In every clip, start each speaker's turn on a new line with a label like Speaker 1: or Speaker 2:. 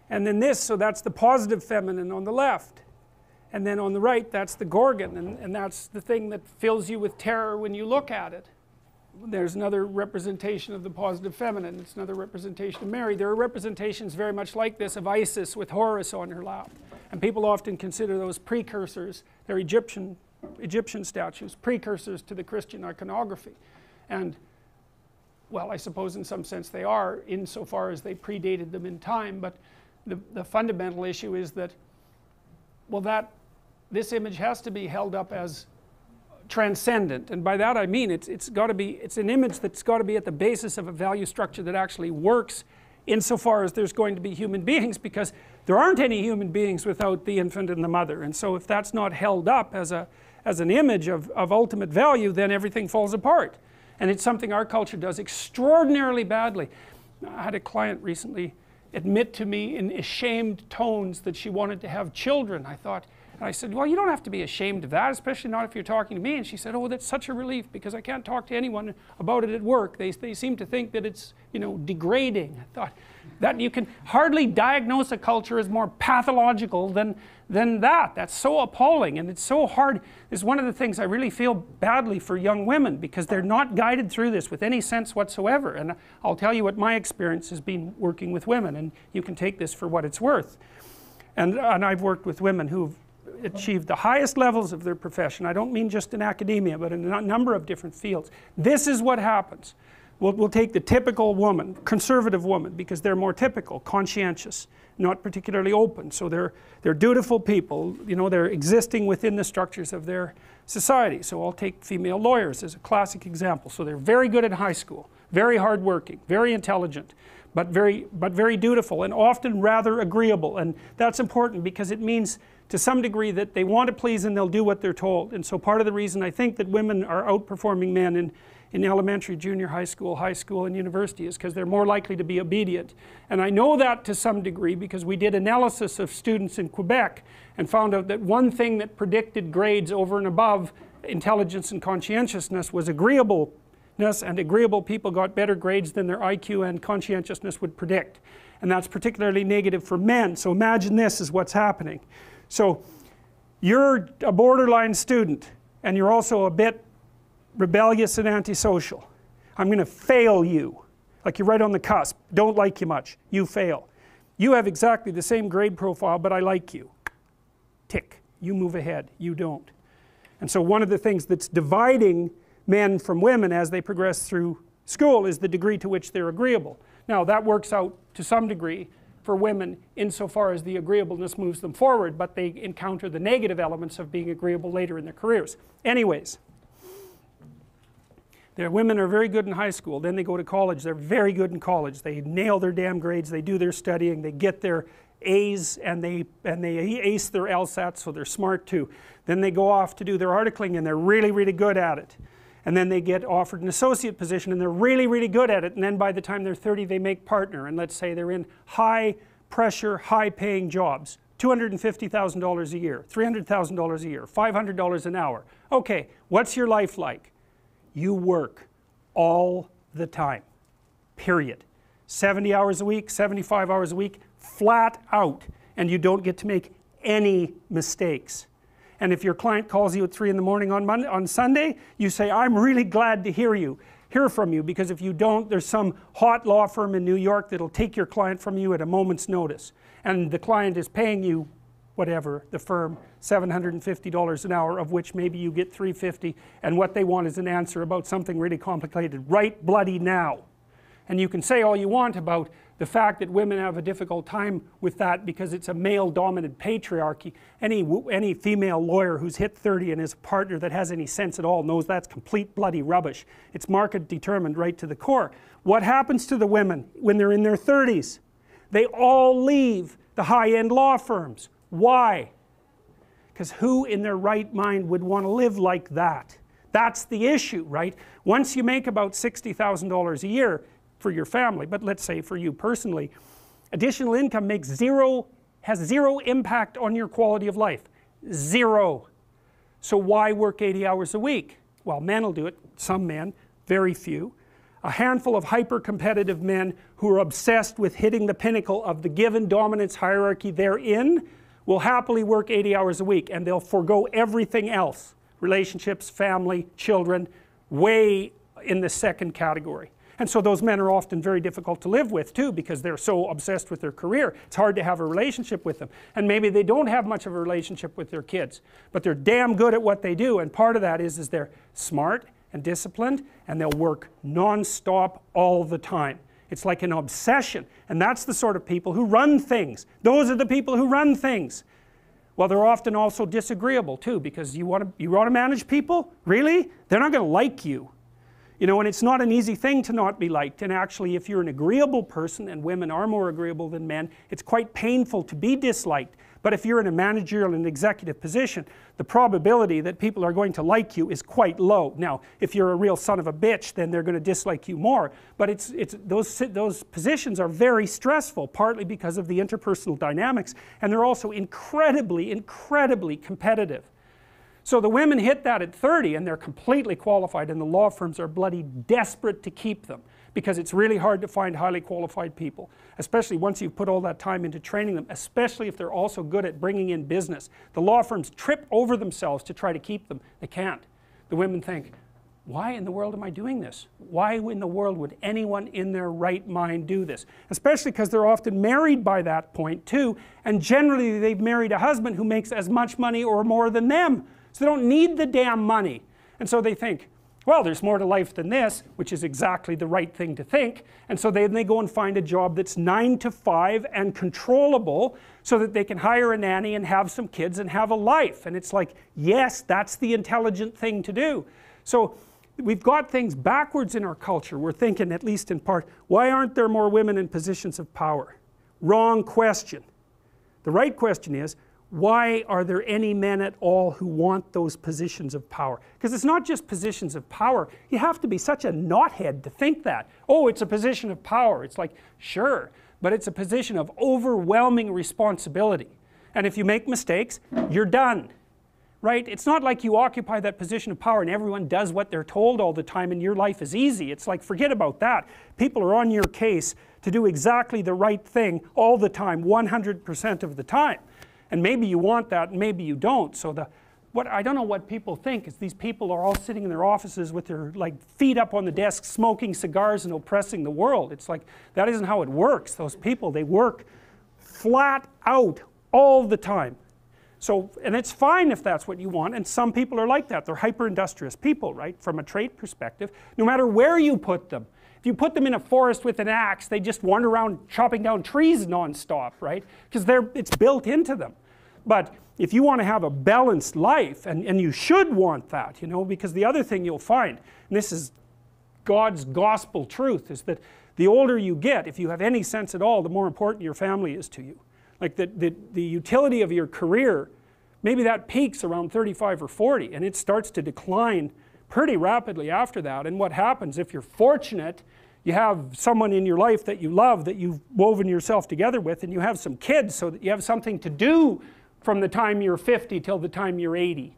Speaker 1: And then this, so that's the positive feminine on the left. And then on the right, that's the Gorgon, and that's the thing that fills you with terror when you look at it. There's another representation of the positive feminine. It's another representation of Mary. There are representations very much like this of Isis with Horus on her lap. And people often consider those precursors, they're Egyptian statues, precursors to the Christian iconography. And, well, I suppose in some sense they are, insofar as they predated them in time, but the fundamental issue is that, well, this image has to be held up as transcendent, and by that I mean it's an image that's got to be at the basis of a value structure that actually works insofar as there's going to be human beings, because there aren't any human beings without the infant and the mother. And so if that's not held up as an image of ultimate value, then everything falls apart. And it's something our culture does extraordinarily badly. I had a client recently admit to me in ashamed tones that she wanted to have children. I said, well, you don't have to be ashamed of that, especially not if you're talking to me. And she said, oh, that's such a relief, because I can't talk to anyone about it at work. They seem to think that it's, you know, degrading. I thought that you can hardly diagnose a culture as more pathological than that. That's so appalling, and it's so hard. It's one of the things I really feel badly for young women, because they're not guided through this with any sense whatsoever. And I'll tell you what my experience has been working with women, and you can take this for what it's worth. And I've worked with women who've achieved the highest levels of their profession. I don't mean just in academia, but in a number of different fields. This is what happens. We'll take the typical woman, conservative woman, because they're more typical, conscientious, not particularly open. So they're dutiful people, you know, they're existing within the structures of their society. So I'll take female lawyers as a classic example. So they're very good at high school, very hardworking, very intelligent, but very dutiful, and often rather agreeable. And that's important, because it means to some degree that they want to please and they'll do what they're told. And so part of the reason I think that women are outperforming men in elementary, junior high school, and university is because they're more likely to be obedient. And I know that to some degree because we did analysis of students in Quebec and found out that one thing that predicted grades over and above intelligence and conscientiousness was agreeableness, and agreeable people got better grades than their IQ and conscientiousness would predict. And that's particularly negative for men. So imagine this is what's happening. So you're a borderline student, and you're also a bit rebellious and antisocial. I'm going to fail you. Like you're right on the cusp. Don't like you much. You fail. You have exactly the same grade profile, but I like you. Tick. You move ahead. You don't. And so one of the things that's dividing men from women as they progress through school is the degree to which they're agreeable. Now that works out to some degree for women insofar as the agreeableness moves them forward, but they encounter the negative elements of being agreeable later in their careers. Anyways, women are very good in high school, then they go to college, they're very good in college, they nail their damn grades, they do their studying, they get their A's, and they ace their LSATs, so they're smart too. Then they go off to do their articling, and they're really, really good at it. And then they get offered an associate position, and they're really, really good at it, and then by the time they're 30 they make partner, and let's say they're in high pressure, high paying jobs, $250,000 a year, $300,000 a year, $500 an hour. Okay, what's your life like? You work all the time, period. 70 hours a week, 75 hours a week, flat out, and you don't get to make any mistakes. And if your client calls you at 3 in the morning on Sunday, you say, I'm really glad to hear from you, because if you don't, there's some hot law firm in New York that'll take your client from you at a moment's notice. And the client is paying you, whatever, the firm, $750 an hour, of which maybe you get $350, and what they want is an answer about something really complicated right bloody now. And you can say all you want about the fact that women have a difficult time with that because it's a male-dominant patriarchy. Any female lawyer who's hit 30 and is a partner that has any sense at all knows that's complete bloody rubbish. It's market determined right to the core. What happens to the women when they're in their 30s? They all leave the high-end law firms. Why? Because who in their right mind would want to live like that? That's the issue, right? Once you make about $60,000 a year for your family, but let's say for you personally, additional income has zero impact on your quality of life. Zero. So why work 80 hours a week? Well, men will do it, some men, very few. a handful of hyper-competitive men who are obsessed with hitting the pinnacle of the given dominance hierarchy they're in will happily work 80 hours a week, and they'll forego everything else, relationships, family, children, way in the second category. And so those men are often very difficult to live with too, because they're so obsessed with their career. It's hard to have a relationship with them. And maybe they don't have much of a relationship with their kids, but they're damn good at what they do, and part of that is they're smart and disciplined, and they'll work non-stop all the time. It's like an obsession, and that's the sort of people who run things. Those are the people who run things. Well, they're often also disagreeable too, because you want to manage people? Really? They're not going to like you. You know, and it's not an easy thing to not be liked, and actually if you're an agreeable person, and women are more agreeable than men, it's quite painful to be disliked. But if you're in a managerial and executive position, the probability that people are going to like you is quite low. Now, if you're a real son of a bitch, then they're going to dislike you more. But those positions are very stressful, partly because of the interpersonal dynamics, and they're also incredibly, incredibly competitive. So the women hit that at 30 and they're completely qualified, and the law firms are bloody desperate to keep them, because it's really hard to find highly qualified people, especially once you've put all that time into training them, especially if they're also good at bringing in business. The law firms trip over themselves to try to keep them. They can't. The women think, why in the world am I doing this? Why in the world would anyone in their right mind do this? Especially because they're often married by that point too, and generally they've married a husband who makes as much money or more than them. So they don't need the damn money. And so they think, well, there's more to life than this, which is exactly the right thing to think. And so they go and find a job that's 9 to 5 and controllable, so that they can hire a nanny and have some kids and have a life. And it's like, yes, that's the intelligent thing to do. So we've got things backwards in our culture. We're thinking, at least in part, why aren't there more women in positions of power? Wrong question. The right question is, why are there any men at all who want those positions of power? Because it's not just positions of power. You have to be such a knothead to think that. Oh, it's a position of power. It's like, sure, but it's a position of overwhelming responsibility. And if you make mistakes, you're done. Right? It's not like you occupy that position of power and everyone does what they're told all the time and your life is easy. It's like, forget about that. People are on your case to do exactly the right thing all the time, 100% of the time. And maybe you want that, and maybe you don't. So what I don't know what people think is these people are all sitting in their offices with their feet up on the desk, smoking cigars and oppressing the world. It's like, that isn't how it works. Those people, they work flat out all the time. So, and it's fine if that's what you want, and some people are like that. They're hyper-industrious people, right, from a trait perspective, no matter where you put them. If you put them in a forest with an axe, they just wander around chopping down trees non-stop, right? Because it's built into them. But if you want to have a balanced life, and you should want that, you know, because the other thing you'll find, and this is God's gospel truth, is that the older you get, if you have any sense at all, the more important your family is to you. Like the utility of your career, maybe that peaks around 35 or 40, and it starts to decline pretty rapidly after that. And what happens, if you're fortunate, you have someone in your life that you love, that you've woven yourself together with, and you have some kids so that you have something to do from the time you're 50 till the time you're 80.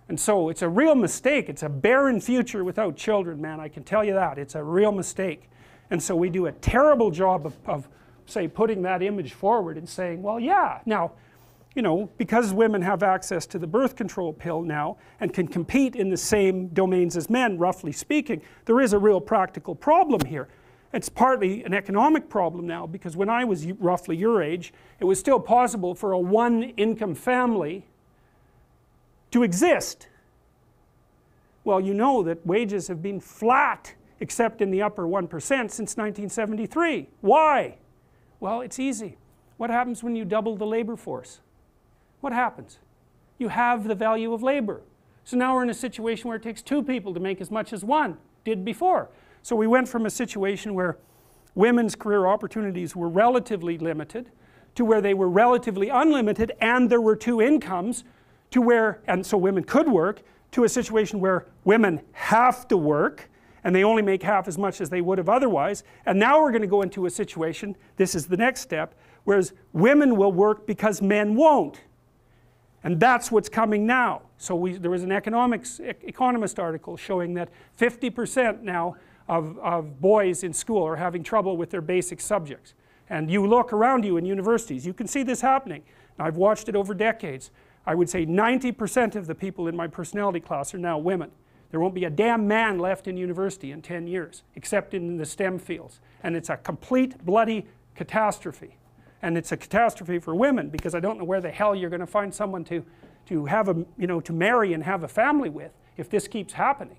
Speaker 1: And so it's a real mistake. It's a barren future without children, man, I can tell you that. It's a real mistake. And so we do a terrible job of say, putting that image forward and saying, well, yeah, now, you know, because women have access to the birth control pill now and can compete in the same domains as men, roughly speaking, there is a real practical problem here. It's partly an economic problem now, because when I was roughly your age, it was still possible for a one-income family to exist. Well, you know that wages have been flat, except in the upper 1% since 1973. Why? Well, it's easy. What happens when you double the labor force? What happens? You have the value of labor. So now we're in a situation where it takes 2 people to make as much as 1 did before. So we went from a situation where women's career opportunities were relatively limited to where they were relatively unlimited and there were 2 incomes, to where, and so women could work, to a situation where women have to work and they only make half as much as they would have otherwise. And now we're going to go into a situation, this is the next step, whereas women will work because men won't. And that's what's coming now. So there was an economist article showing that 50% now of boys in school are having trouble with their basic subjects. And you look around you in universities, you can see this happening. I've watched it over decades. I would say 90% of the people in my personality class are now women. There won't be a damn man left in university in 10 years, except in the STEM fields. And it's a complete bloody catastrophe. And it's a catastrophe for women, because I don't know where the hell you're going to find someone to have a, you know, to marry and have a family with if this keeps happening.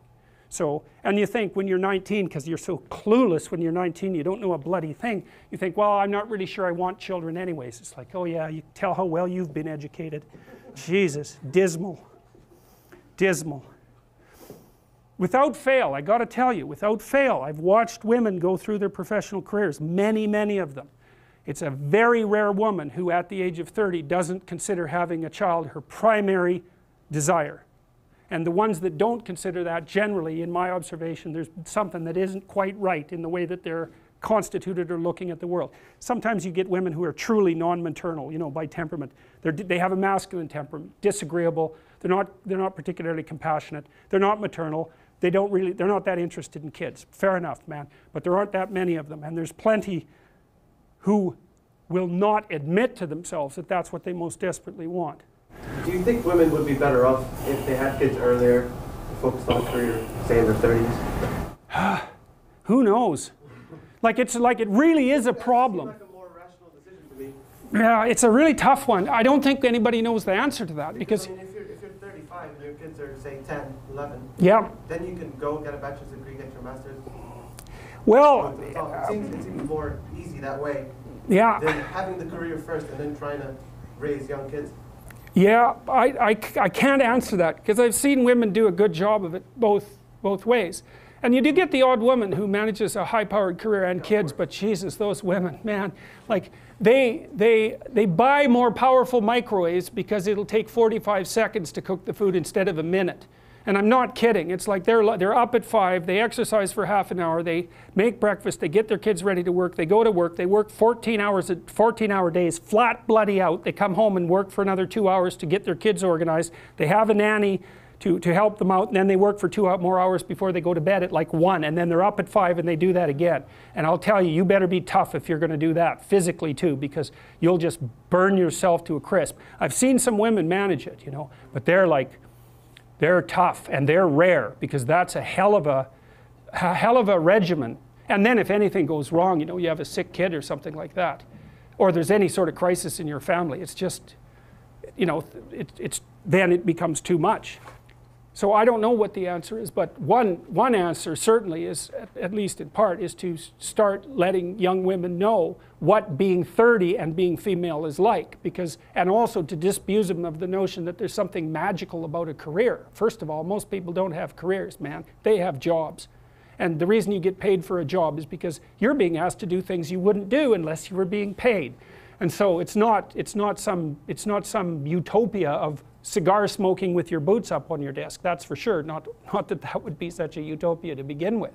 Speaker 1: So, and you think when you're 19, because you're so clueless when you're 19, you don't know a bloody thing, you think, well, I'm not really sure I want children anyways. It's like, oh yeah, you tell how well you've been educated. Jesus, dismal, dismal. Without fail, I got to tell you, without fail, I've watched women go through their professional careers, many, many of them. It's a very rare woman who at the age of 30 doesn't consider having a child her primary desire. And the ones that don't consider that, generally, in my observation, there's something that isn't quite right in the way that they're constituted or looking at the world. Sometimes you get women who are truly non-maternal, you know, by temperament. They have a masculine temperament, disagreeable, they're not particularly compassionate, they're not maternal, they're not that interested in kids. Fair enough, man. But there aren't that many of them, and there's plenty who will not admit to themselves that that's what they most desperately want.
Speaker 2: Do you think women would be better off if they had kids earlier, focused on a career, say in their 30s?
Speaker 1: Who knows? Like it really is a problem.
Speaker 2: It seems like a more rational decision to me.
Speaker 1: Yeah, it's a really tough one. I don't think anybody knows the answer to that, because
Speaker 2: I mean, if you're 35 and your kids are, say, 10, 11,
Speaker 1: yeah,
Speaker 2: then you can go get a bachelor's degree, get your master's.
Speaker 1: well,
Speaker 2: It seems more easy that way
Speaker 1: yeah,
Speaker 2: than having the career first and then trying to raise young kids.
Speaker 1: yeah, I can't answer that, because I've seen women do a good job of it both ways. And you do get the odd woman who manages a high-powered career and kids, but Jesus, those women, man, like they buy more powerful microwaves because it'll take 45 seconds to cook the food instead of a minute. And I'm not kidding. It's like they're up at 5, they exercise for half an hour, they make breakfast, they get their kids ready to work, they go to work, they work 14-hour days, flat bloody out, they come home and work for another 2 hours to get their kids organized, they have a nanny to help them out, and then they work for 2 more hours before they go to bed at like 1, and then they're up at 5 and they do that again. And I'll tell you, you better be tough if you're going to do that, physically too, because you'll just burn yourself to a crisp. I've seen some women manage it, you know, but they're tough and they're rare, because that's a hell of a regimen. And then if anything goes wrong, you know, you have a sick kid or something like that, or there's any sort of crisis in your family, it's just, you know, then it becomes too much. So I don't know what the answer is, but one answer certainly is, at least in part, is to start letting young women know what being 30 and being female is like, and also to disabuse them of the notion that there's something magical about a career. First of all, most people don't have careers, man. They have jobs. And the reason you get paid for a job is because you're being asked to do things you wouldn't do unless you were being paid. And so it's not some utopia of cigar smoking with your boots up on your desk, that's for sure. Not that would be such a utopia to begin with.